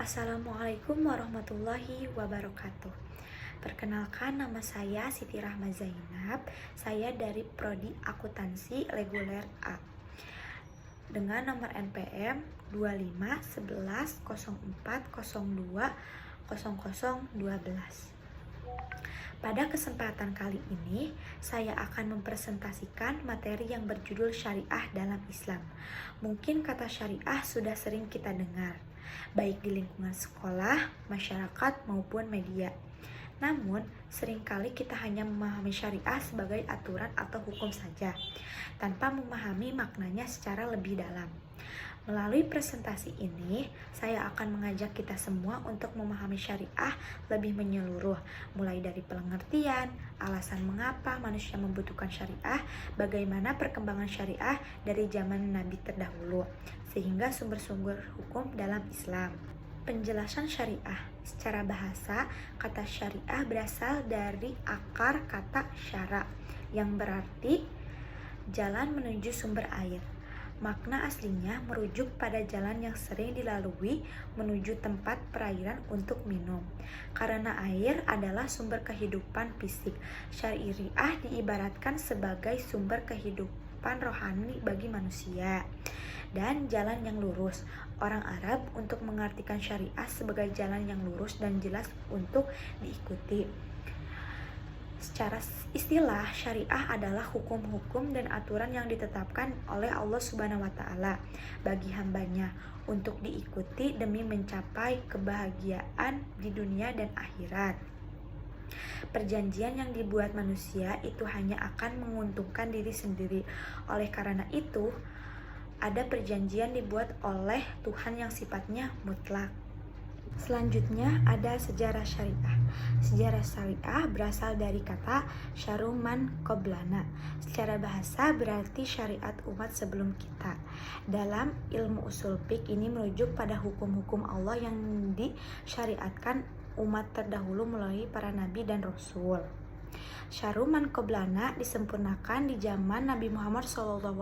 Assalamualaikum warahmatullahi wabarakatuh. Perkenalkan, nama saya Siti Rahma Zainab. Saya dari Prodi Akuntansi Reguler A dengan nomor NPM 251104020012. Pada kesempatan kali ini, saya akan mempresentasikan materi yang berjudul Syariah dalam Islam. Mungkin kata syariah sudah sering kita dengar, baik di lingkungan sekolah, masyarakat, maupun media. Namun, seringkali kita hanya memahami syariah sebagai aturan atau hukum saja, tanpa memahami maknanya secara lebih dalam. Melalui presentasi ini, saya akan mengajak kita semua untuk memahami syariah lebih menyeluruh, mulai dari pengertian, alasan mengapa manusia membutuhkan syariah, bagaimana perkembangan syariah dari zaman Nabi terdahulu, sehingga sumber-sumber hukum dalam Islam. Penjelasan syariah. Secara bahasa, kata syariah berasal dari akar kata syara, yang berarti jalan menuju sumber air. Makna aslinya merujuk pada jalan yang sering dilalui menuju tempat perairan untuk minum. Karena air adalah sumber kehidupan fisik, syariah diibaratkan sebagai sumber kehidupan rohani bagi manusia dan jalan yang lurus. Orang Arab untuk mengartikan syariah sebagai jalan yang lurus dan jelas untuk diikuti. Secara istilah, syariah adalah hukum-hukum dan aturan yang ditetapkan oleh Allah Subhanahu wa Ta'ala bagi hambanya untuk diikuti demi mencapai kebahagiaan di dunia dan akhirat. Perjanjian yang dibuat manusia itu hanya akan menguntungkan diri sendiri. Oleh karena itu, ada perjanjian dibuat oleh Tuhan yang sifatnya mutlak. Selanjutnya ada sejarah syariah. Sejarah syariah berasal dari kata syaruman qoblana. Secara bahasa berarti syariat umat sebelum kita. Dalam ilmu usul fiqh ini merujuk pada hukum-hukum Allah yang disyariatkan umat terdahulu melalui para nabi dan rasul. Syaruman qoblana disempurnakan di zaman Nabi Muhammad SAW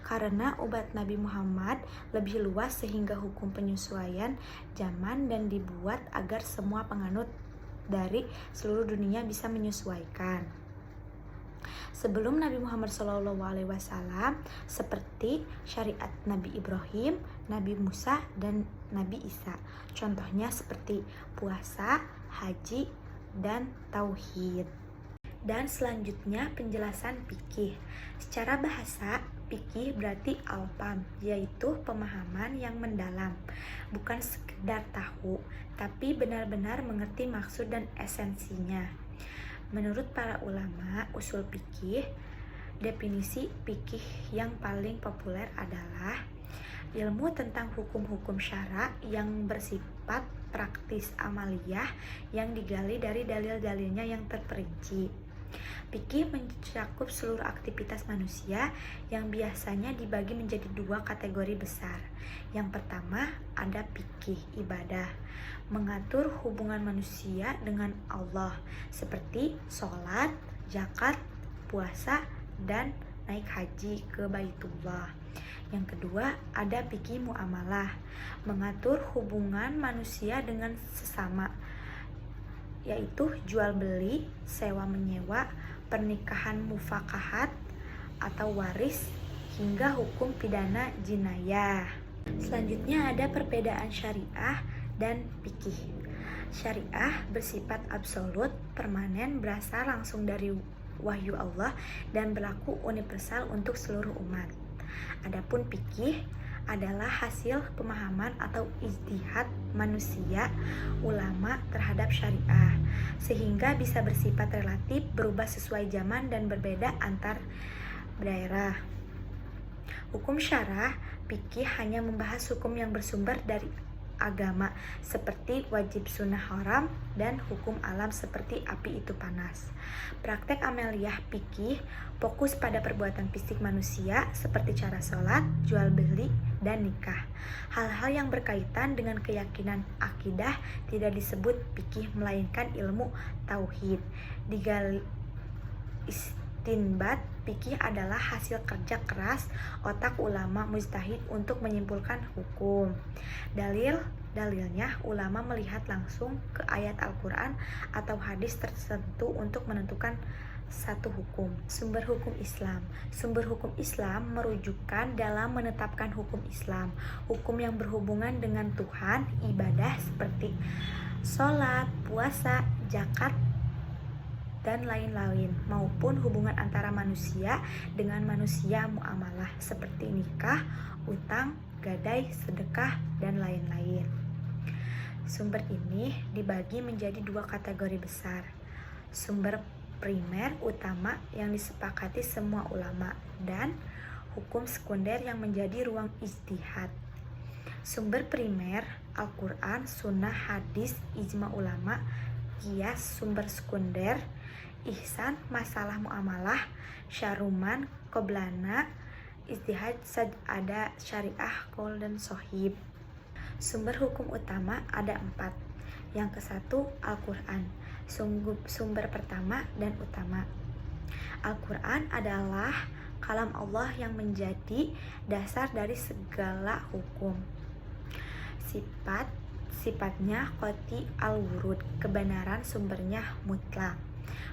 karena umat Nabi Muhammad lebih luas sehingga hukum penyesuaian zaman dan dibuat agar semua penganut dari seluruh dunia bisa menyesuaikan. Sebelum Nabi Muhammad SAW seperti syariat Nabi Ibrahim, Nabi Musa, dan Nabi Isa. Contohnya seperti puasa, haji, dan tauhid. Dan selanjutnya penjelasan fikih. Secara bahasa, fikih berarti al-fam, yaitu pemahaman yang mendalam, bukan sekedar tahu, tapi benar-benar mengerti maksud dan esensinya. Menurut para ulama usul fikih, definisi fikih yang paling populer adalah ilmu tentang hukum-hukum syara yang bersifat praktis amaliyah yang digali dari dalil-dalilnya yang terperinci. Fikih mencakup seluruh aktivitas manusia yang biasanya dibagi menjadi dua kategori besar. Yang pertama ada fikih ibadah, mengatur hubungan manusia dengan Allah seperti sholat, zakat, puasa, dan naik haji ke Baitullah. Yang kedua ada fikih muamalah, mengatur hubungan manusia dengan sesama, yaitu jual beli, sewa menyewa, pernikahan mufakahat atau waris, hingga hukum pidana jinayah. Selanjutnya ada perbedaan syariah dan fikih. Syariah bersifat absolut, permanen, berasal langsung dari wahyu Allah dan berlaku universal untuk seluruh umat. Adapun fikih adalah hasil pemahaman atau ijtihad manusia, ulama terhadap syariah, sehingga bisa bersifat relatif, berubah sesuai zaman dan berbeda antar daerah. Hukum syara, fikih hanya membahas hukum yang bersumber dari agama seperti wajib sunnah haram dan hukum alam seperti api itu panas. Praktek amaliyah fikih fokus pada perbuatan fisik manusia seperti cara sholat, jual beli, dan nikah. Hal-hal yang berkaitan dengan keyakinan akidah tidak disebut fikih melainkan ilmu tauhid. Digali istinbat, fikih adalah hasil kerja keras otak ulama mujtahid untuk menyimpulkan hukum. Dalil Dalilnya, ulama melihat langsung ke ayat Al-Quran atau hadis tertentu untuk menentukan satu hukum. Sumber hukum Islam. Sumber hukum Islam merujukan dalam menetapkan hukum Islam, hukum yang berhubungan dengan Tuhan, ibadah seperti sholat, puasa, zakat, dan lain-lain, maupun hubungan antara manusia dengan manusia, muamalah seperti nikah, utang, gadai, sedekah, dan lain-lain. Sumber ini dibagi menjadi dua kategori besar. Sumber primer utama yang disepakati semua ulama, dan hukum sekunder yang menjadi ruang ijtihad. Sumber primer Al-Quran, Sunnah, Hadis, Ijma ulama, Qiyas. Sumber sekunder ihsan, masalah muamalah, syaruman, qoblana, ijtihad, ada syariah, qaul, dan sohib. Sumber hukum utama ada 4. Yang ke-1 Al-Quran, sumber pertama dan utama. Al-Quran adalah kalam Allah yang menjadi dasar dari segala hukum. Sifatnya qati al-wurud, kebenaran sumbernya mutlak.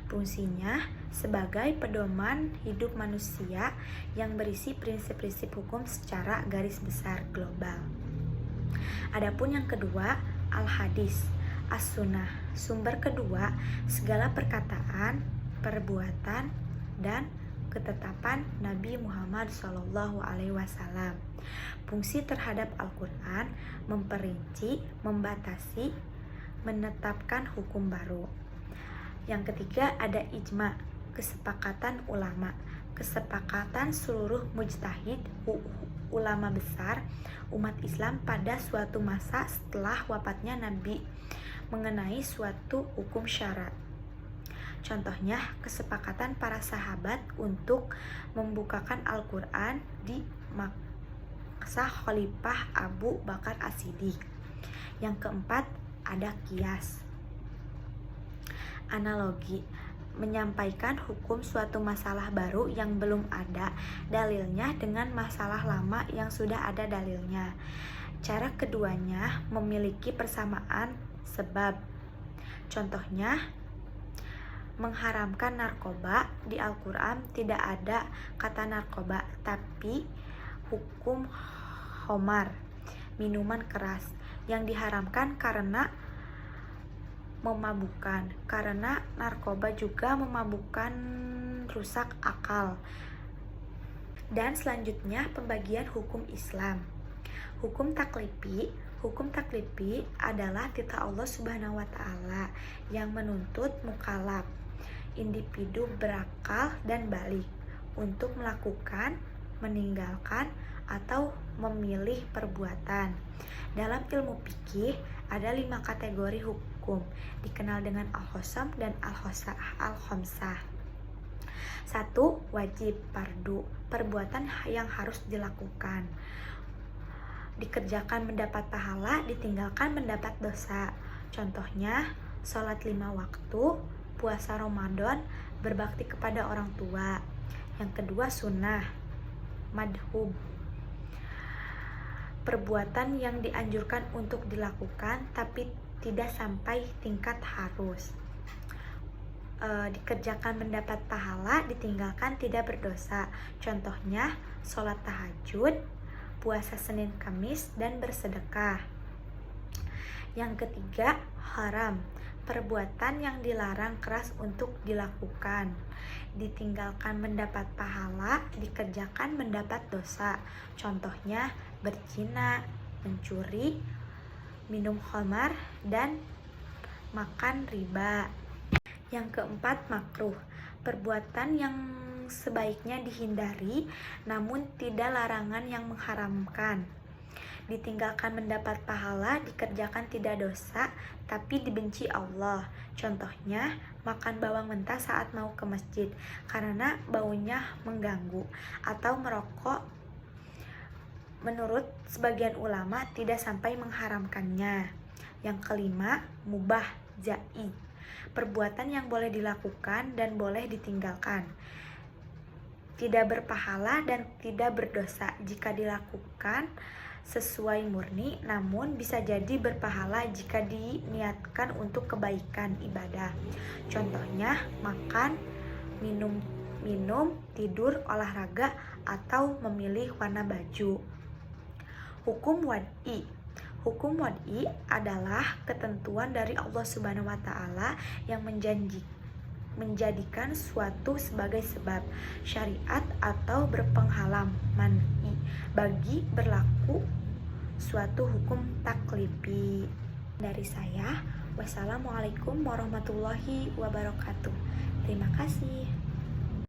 Fungsinya sebagai pedoman hidup manusia yang berisi prinsip-prinsip hukum secara garis besar global. Adapun yang kedua, al-hadis, as-sunnah, sumber kedua segala perkataan, perbuatan, dan ketetapan Nabi Muhammad SAW. Fungsi terhadap Al-Quran memperinci, membatasi, menetapkan hukum baru. Yang ketiga ada ijma, kesepakatan ulama, kesepakatan seluruh mujtahid, ulama besar umat Islam pada suatu masa setelah wafatnya Nabi mengenai suatu hukum syarat. Contohnya, kesepakatan para sahabat untuk membukakan Al-Quran di masa Khalifah Abu Bakar As-Siddiq. Yang keempat ada qiyas, analogi, menyampaikan hukum suatu masalah baru yang belum ada dalilnya dengan masalah lama yang sudah ada dalilnya. Cara keduanya memiliki persamaan sebab. Contohnya, mengharamkan narkoba. Di Al-Quran tidak ada kata narkoba, tapi hukum khamar, minuman keras, yang diharamkan karena memabukkan, karena narkoba juga memabukkan, rusak akal. Dan selanjutnya pembagian hukum Islam. Hukum taklifi adalah titah Allah Subhanahu wa taala yang menuntut mukallaf, individu berakal dan balik, untuk melakukan, meninggalkan, atau memilih perbuatan. Dalam ilmu fikih ada 5 kategori hukum, dikenal dengan al-khosam dan al-khomsah. 1. Wajib, fardu, perbuatan yang harus dilakukan, dikerjakan mendapat pahala, ditinggalkan mendapat dosa. Contohnya, sholat 5 waktu, puasa Ramadan, berbakti kepada orang tua. Yang kedua, sunnah, madhub, perbuatan yang dianjurkan untuk dilakukan tapi tidak sampai tingkat harus, dikerjakan mendapat pahala, ditinggalkan tidak berdosa. Contohnya, sholat tahajud, puasa Senin Kamis, dan bersedekah. Yang ketiga, haram, perbuatan yang dilarang keras untuk dilakukan, ditinggalkan mendapat pahala, dikerjakan mendapat dosa. Contohnya, berzina, mencuri, minum khamar, dan makan riba. Yang keempat, makruh, perbuatan yang sebaiknya dihindari namun tidak larangan yang mengharamkan, ditinggalkan mendapat pahala, dikerjakan tidak dosa tapi dibenci Allah. Contohnya, makan bawang mentah saat mau ke masjid karena baunya mengganggu, atau merokok. Menurut sebagian ulama tidak sampai mengharamkannya. Yang kelima, mubah, jaiz, perbuatan yang boleh dilakukan dan boleh ditinggalkan, tidak berpahala dan tidak berdosa jika dilakukan sesuai murni, namun bisa jadi berpahala jika diniatkan untuk kebaikan ibadah. Contohnya makan, minum, tidur, olahraga, atau memilih warna baju. Hukum wad'i. Hukum wad'i adalah ketentuan dari Allah Subhanahu wa taala yang menjadikan suatu sebagai sebab syariat atau berpenghalang man'i bagi berlaku suatu hukum taklifi. Dari saya, wassalamualaikum warahmatullahi wabarakatuh. Terima kasih.